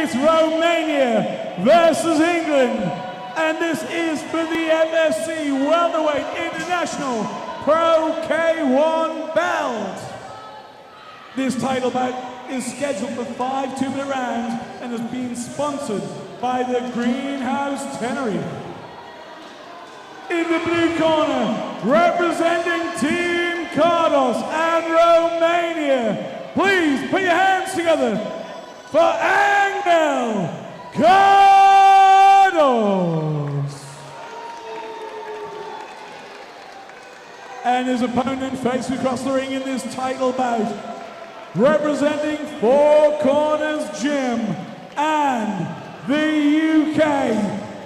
it's Romania versus England. And this is for the FFC Welterweight International Pro K1 belt. This title bout is scheduled for 5 2-minute rounds and is being sponsored by the Greenhouse Tannery. In the blue corner, representing Team Cardos and Romania, please put your hands together for Anghel Cardoş. And his opponent facing across the ring in this title bout, representing Four Corners Gym and the UK.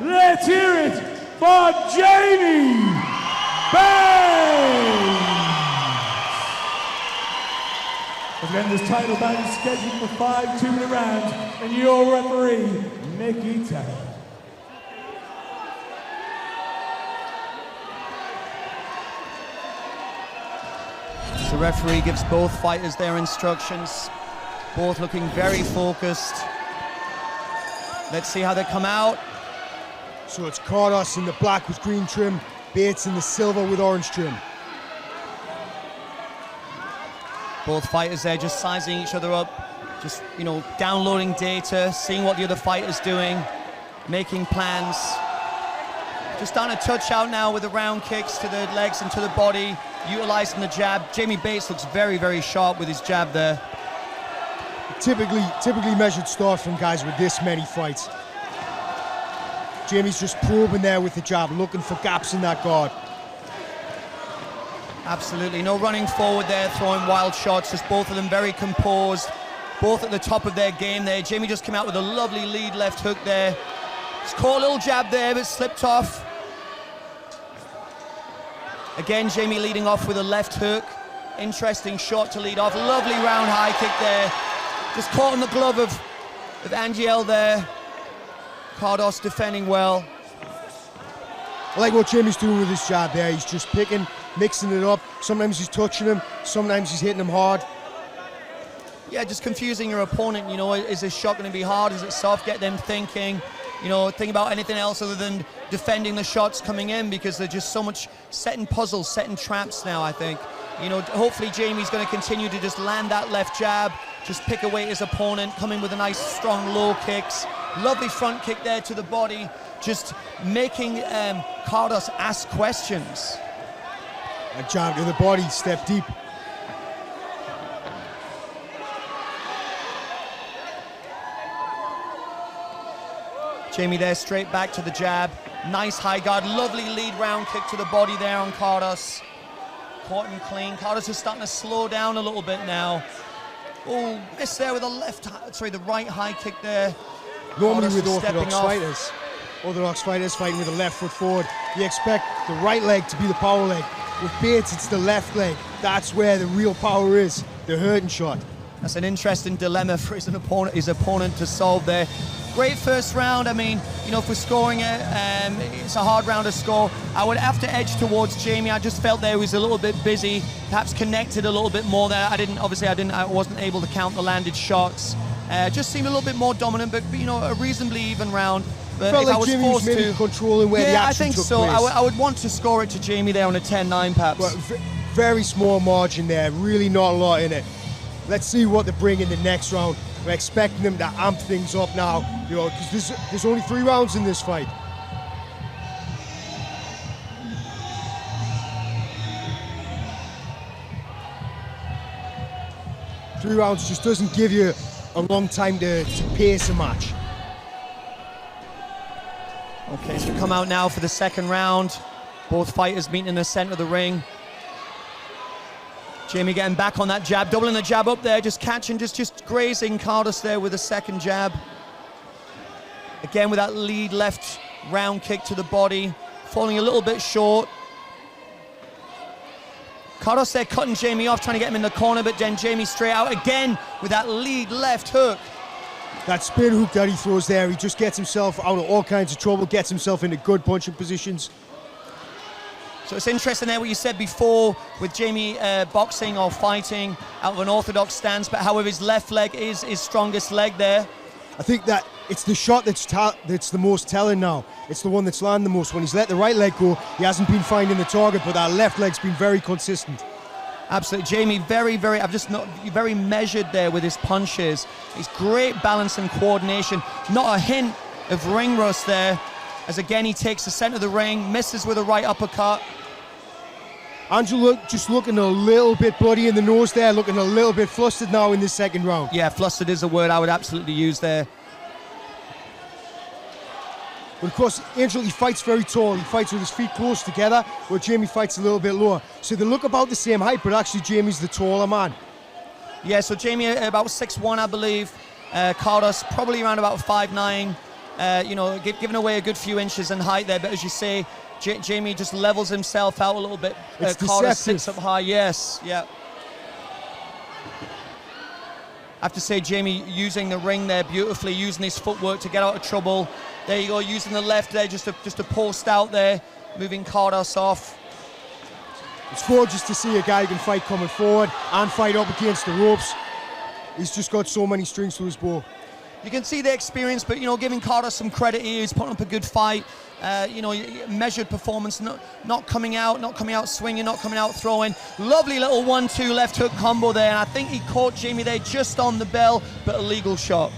Let's hear it for Jamie Bates. Again, this title bout is scheduled for 5 2-minute rounds, and your referee, Mickey Taylor. The referee gives both fighters their instructions, both looking very focused. Let's see how they come out. So it's Cardos in the black with green trim, Bates in the silver with orange trim. Both fighters there just sizing each other up, just, you know, downloading data, seeing what the other fighter's doing, making plans. Just starting to touch out now with the round kicks to the legs and to the body, utilizing the jab. Jamie Bates looks very, very sharp with his jab there. Typically measured start from guys with this many fights. Jamie's just probing there with the jab, looking for gaps in that guard. Absolutely, no running forward there, throwing wild shots, just both of them very composed, both at the top of their game there. Jamie just came out with a lovely lead left hook there. Just caught a little jab there, but slipped off. Again, Jamie leading off with a left hook. Interesting shot to lead off. Lovely round high kick there. Just caught in the glove of Anghel there. Cardos defending well. I like what Jamie's doing with his jab there. He's just picking, mixing it up. Sometimes he's touching him, sometimes he's hitting him hard. Yeah, just confusing your opponent, you know, is this shot going to be hard, is it soft? Get them thinking, you know, think about anything else other than defending the shots coming in, because they're just so much setting puzzles, setting traps now, I think. You know, hopefully Jamie's going to continue to just land that left jab, just pick away his opponent, come in with a nice strong low kicks. Lovely front kick there to the body, just making Cardos ask questions. A jab to the body, step deep. Jamie there straight back to the jab. Nice high guard, lovely lead round kick to the body there on Cardos. Caught him clean. Cardos is starting to slow down a little bit now. Oh, missed there with the right high kick there. Normally with Orthodox fighters fighting with the left foot forward, you expect the right leg to be the power leg. With Bates, it's the left leg. That's where the real power is, the hurting shot. That's an interesting dilemma for his opponent to solve there. Great first round. I mean, you know, for scoring it, it's a hard round to score. I would have to edge towards Jamie. I just felt there he was a little bit busy, perhaps connected a little bit more there. I wasn't able to count the landed shots. Just seemed a little bit more dominant, but you know, a reasonably even round. But felt if like I was Jamie forced was maybe to, controlling where the action took so. place. I would want to score it to Jamie there on a 10-9 perhaps. But very small margin there, really not a lot in it. Let's see what they bring in the next round. We're expecting them to amp things up now, you know, because there's only 3 rounds in this fight. Three rounds just doesn't give you a long time to pace a match. Okay, so we come out now for the second round. Both fighters meeting in the center of the ring. Jamie getting back on that jab, doubling the jab up there, just catching, just grazing Cardos there with a second jab. Again with that lead left round kick to the body, falling a little bit short. Cardos there cutting Jamie off, trying to get him in the corner, but then Jamie straight out again with that lead left hook. That spin hook that he throws there, he just gets himself out of all kinds of trouble, gets himself into good punching positions. So it's interesting there what you said before with Jamie boxing or fighting out of an orthodox stance, but however his left leg is his strongest leg there. I think that it's the shot that's the most telling now. It's the one that's landed the most. When he's let the right leg go, he hasn't been finding the target, but that left leg's been very consistent. Absolutely, Jamie, very measured there with his punches. He's great balance and coordination. Not a hint of ring rust there, as again he takes the center of the ring, misses with a right uppercut. Anghel just looking a little bit bloody in the nose there, looking a little bit flustered now in this second round. Yeah, flustered is a word I would absolutely use there. But of course, Anghel, he fights very tall. He fights with his feet close together, where Jamie fights a little bit lower. So they look about the same height, but actually Jamie's the taller man. Yeah, so Jamie about 6'1", I believe. Cardos probably around about 5'9". You know, giving away a good few inches in height there, but as you say, Jamie just levels himself out a little bit. Cardos sits up high, yes, yeah. I have to say, Jamie using the ring there beautifully, using his footwork to get out of trouble. There you go, using the left there just to post out there, moving Cardos off. It's gorgeous to see a guy who can fight coming forward and fight up against the ropes. He's just got so many strings to his bow. You can see the experience, but you know, giving Cardos some credit here. He's putting up a good fight. You know, measured performance, not coming out swinging, not coming out throwing. Lovely little 1-2 left hook combo there, and I think he caught Jamie there just on the bell, but a legal shot.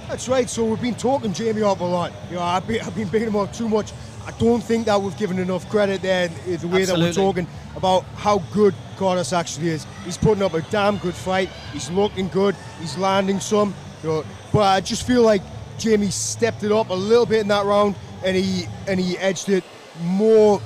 That's right, so we've been talking Jamie up a lot. You know, I've been beating him up too much. I don't think that we've given enough credit there, the way that we're talking about how good Cardos actually is. He's putting up a damn good fight. He's looking good. He's landing some. You know, but I just feel like Jamie stepped it up a little bit in that round, and he edged it more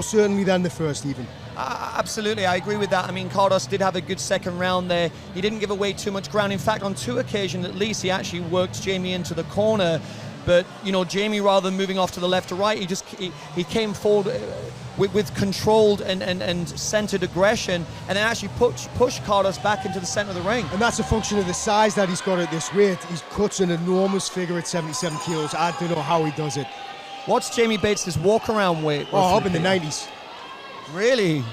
certainly than the first even. Absolutely, I agree with that. I mean, Cardos did have a good second round there. He didn't give away too much ground. In fact, on 2 occasions at least, he actually worked Jamie into the corner. But, you know, Jamie, rather than moving off to the left or right, he came forward with controlled and centered aggression, and then actually pushed Cardos back into the center of the ring. And that's a function of the size that he's got at this weight. He cuts an enormous figure at 77 kilos. I don't know how he does it. What's Jamie Bates' walk-around weight? Oh, up in the 90s. Really?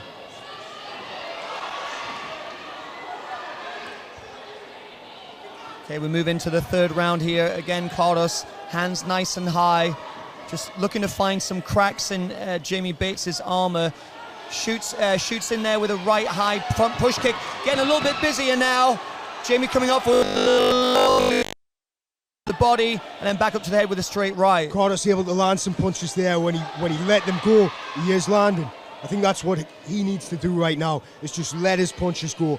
Okay, we move into the third round here. Again, Cardos, hands nice and high, just looking to find some cracks in Jamie Bates' armor. Shoots in there with a right high front push kick, getting a little bit busier now. Jamie coming up with the body and then back up to the head with a straight right. Cardos able to land some punches there. When he let them go, he is landing. I think that's what he needs to do right now, is just let his punches go.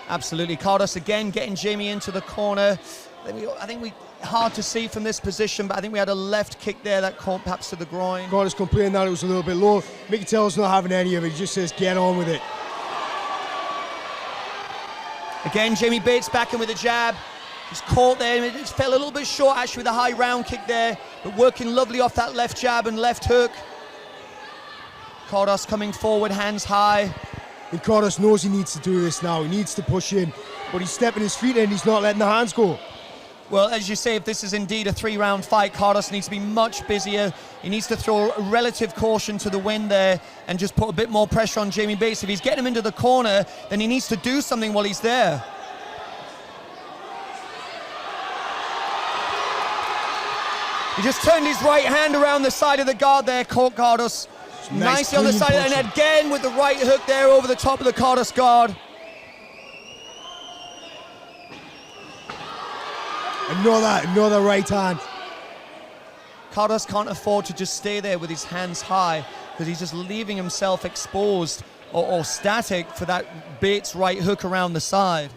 Absolutely. Cardos again getting Jamie into the corner. I think hard to see from this position, but I think we had a left kick there that caught perhaps to the groin. Cardos complaining that it was a little bit low. Mickey Tell's not having any of it. He just says, get on with it. Again, Jamie Bates back in with a jab. He's caught there. It fell a little bit short actually with a high round kick there, but working lovely off that left jab and left hook. Cardos coming forward, hands high. And Cardos knows he needs to do this now. He needs to push in, but he's stepping his feet in. He's not letting the hands go. Well, as you say, if this is indeed a 3-round fight, Cardos needs to be much busier. He needs to throw relative caution to the wind there and just put a bit more pressure on Jamie Bates. If he's getting him into the corner, then he needs to do something while he's there. He just turned his right hand around the side of the guard there, caught Cardos. Nicely on the side, and again with the right hook there over the top of the Cardos guard. Another right hand. Cardos can't afford to just stay there with his hands high, because he's just leaving himself exposed or static for that Bates right hook around the side.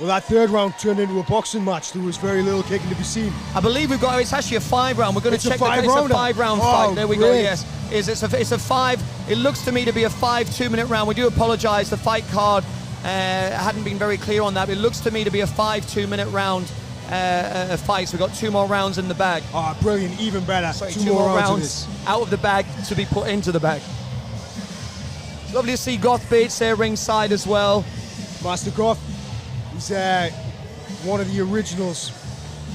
Well, that third round turned into a boxing match. There was very little kicking to be seen. I believe it's actually a 5-round. We're going to check the it's a 5-round fight. There we go, yes. It's a 5. It looks to me to be a 5 2-minute round. We do apologize. The fight card hadn't been very clear on that. But it looks to me to be a 5 2-minute round fight. So we've got 2 more rounds in the bag. Oh, brilliant. Even better. Sorry, 2 more rounds out of the bag to be put into the bag. It's lovely to see Goth Bates there ringside as well. Master Goth. He's one of the originals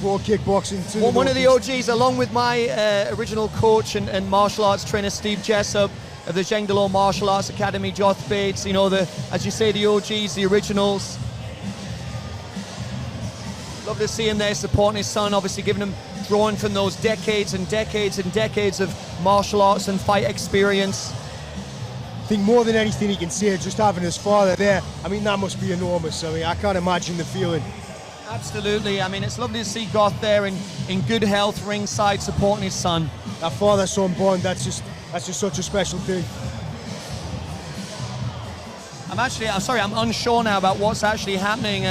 Pro kickboxing to One of the Northeast. OGs, along with my original coach and martial arts trainer, Steve Jessup, of the Zhengdalo Martial Arts Academy, Joth Bates, you know, as you say, the OGs, the originals. Love to see him there supporting his son, obviously giving him, drawing from those decades and decades and decades of martial arts and fight experience. I think more than anything he can say, just having his father there, I mean, that must be enormous. I mean, I can't imagine the feeling. Absolutely. I mean, it's lovely to see Goth there in good health, ringside, supporting his son. That father-son bond, that's just such a special thing. I'm sorry, I'm unsure now about what's actually happening.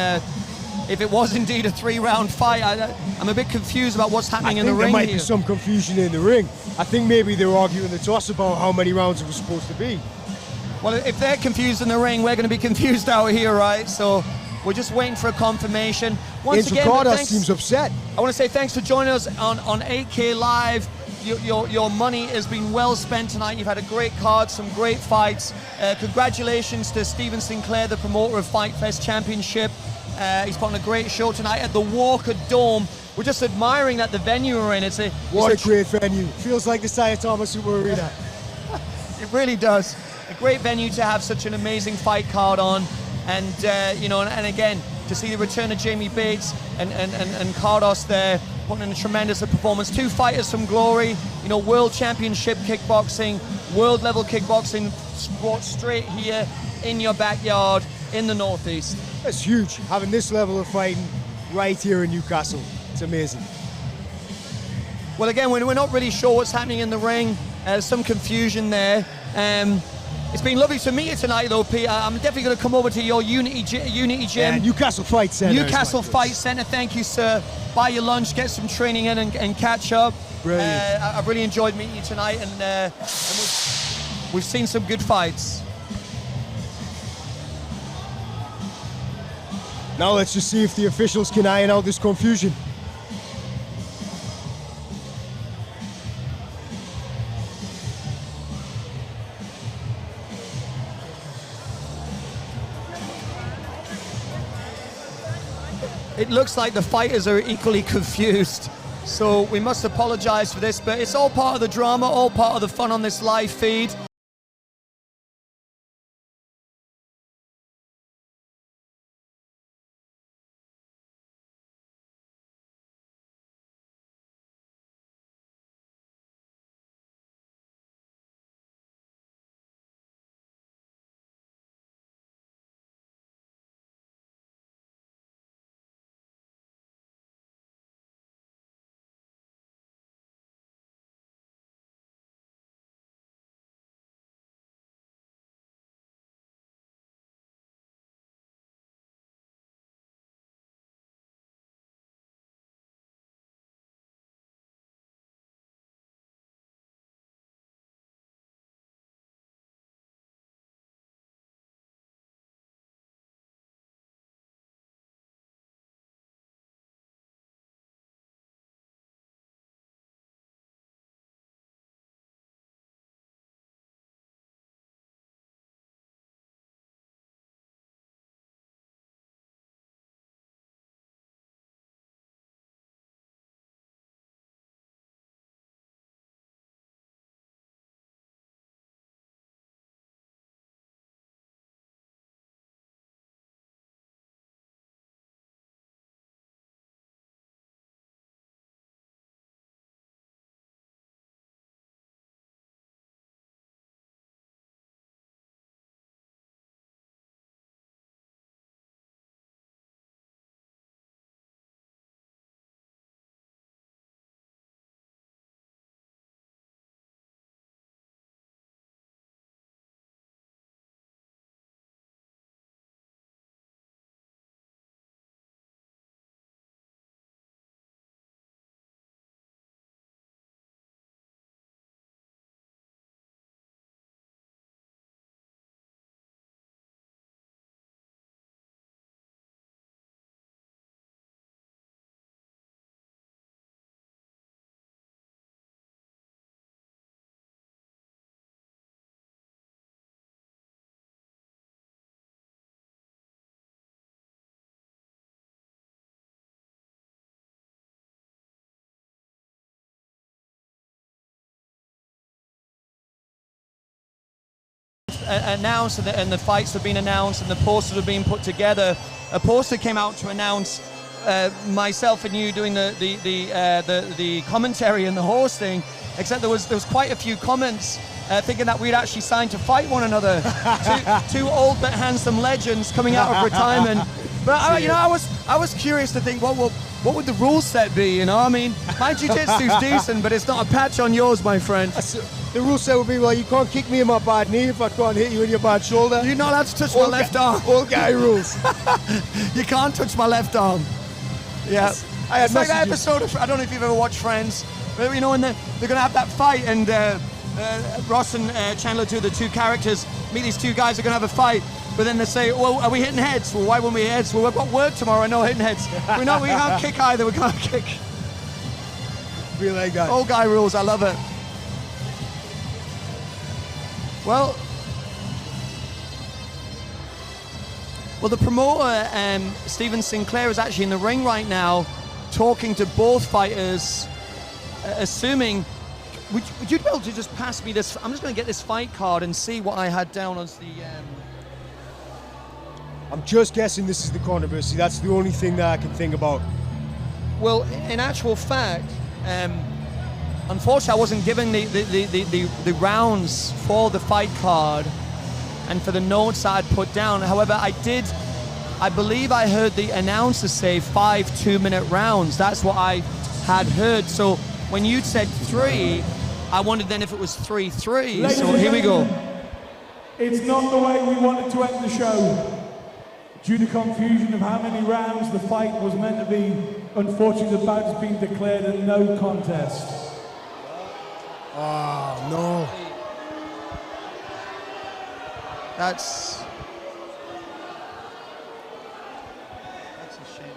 If it was indeed a 3-round fight, I'm a bit confused about what's happening in the ring. There might here. be some confusion in the ring. I think maybe they're arguing the toss about how many rounds it was supposed to be. Well, if they're confused in the ring, we're going to be confused out here, right? So we're just waiting for a confirmation. Once Anghel again, Cardoş seems upset. I want to say thanks for joining us on 8K Live. Your money has been well spent tonight. You've had a great card, some great fights. Congratulations to Stephen Sinclair, the promoter of Fight Fest Championship. He's put on a great show tonight at the Walker Dome. We're just admiring that the venue we're in. What a great venue. Feels like the Saya Thomas Super Arena. It really does. A great venue to have such an amazing fight card on. And, you know, and again, to see the return of Jamie Bates and Cardos there, putting in a tremendous performance. 2 fighters from Glory, you know, World Championship kickboxing, world level kickboxing, brought straight here in your backyard in the Northeast. It's huge, having this level of fighting right here in Newcastle. It's amazing. Well, again, we're not really sure what's happening in the ring. Some confusion there. It's been lovely to meet you tonight, though, Pete. I'm definitely going to come over to your Unity Gym. Yeah, Newcastle Fight Centre. Newcastle Fight Centre. Thank you, sir. Buy your lunch, get some training in, and catch up. Brilliant. I've really enjoyed meeting you tonight, and we've seen some good fights. Now let's just see if the officials can iron out this confusion. It looks like the fighters are equally confused, so we must apologize for this, but it's all part of the drama, all part of the fun on this live feed. announced and the fights have been announced and the posters have been put together, a poster came out to announce myself and you doing the commentary and the hosting. Except there was quite a few comments thinking that we'd actually signed to fight one another. two old but handsome legends coming out of retirement. But I was curious to think what would the rule set be? You know, I mean, my jiu-jitsu's decent, but it's not a patch on yours, my friend. The rule set would be, well, you can't kick me in my bad knee if I can't hit you in your bad shoulder. You're not allowed to touch my left arm. Old guy rules. You can't touch my left arm. Yeah. It's like that episode of, I don't know if you've ever watched Friends, but you know, when they're going to have that fight and Ross and Chandler, two of the two characters, meet these two guys who are going to have a fight, but then they say, well, are we hitting heads? Well, why won't we hit heads? Well, we've got work tomorrow, no hitting heads. We can't kick either, we can't kick. Be like that. Old guy rules, I love it. Well, the promoter, Stephen Sinclair, is actually in the ring right now, talking to both fighters, assuming... Would you be able to just pass me this? I'm just going to get this fight card and see what I had down as the... I'm just guessing this is the controversy. That's the only thing that I can think about. Well, in actual fact, unfortunately, I wasn't given the rounds for the fight card and for the notes I'd put down. However, I believe I heard the announcer say 5 2-minute rounds. That's what I had heard. So when you said 3, I wondered then if it was 3-3. So here we go. It's not the way we wanted to end the show. Due to confusion of how many rounds the fight was meant to be, unfortunately the bout has been declared a no contest. Oh, no. That's a shame.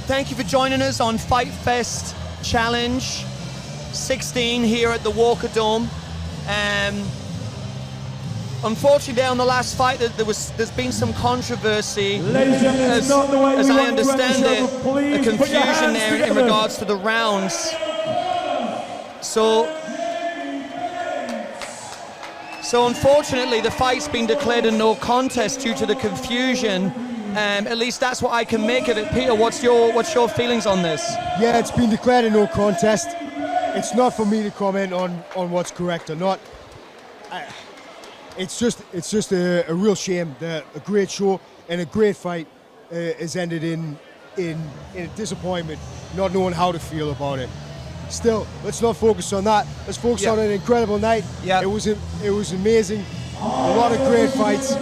Thank you for joining us on Fight Fest Challenge 16 here at the Walker Dome. Unfortunately, on the last fight, there's been some controversy. Ladies and gentlemen, it's not the way as we I want to end the understand show, it, but please a put your confusion hands there in together. regards to the rounds. So unfortunately, the fight's been declared a no contest due to the confusion. At least that's what I can make of it. Peter, what's your feelings on this? Yeah, it's been declared a no contest. It's not for me to comment on what's correct or not. It's just a real shame that a great show and a great fight has ended in a disappointment, not knowing how to feel about it. Still, let's not focus on that. Let's focus on an incredible night. Yeah. It was amazing. A lot of great fights.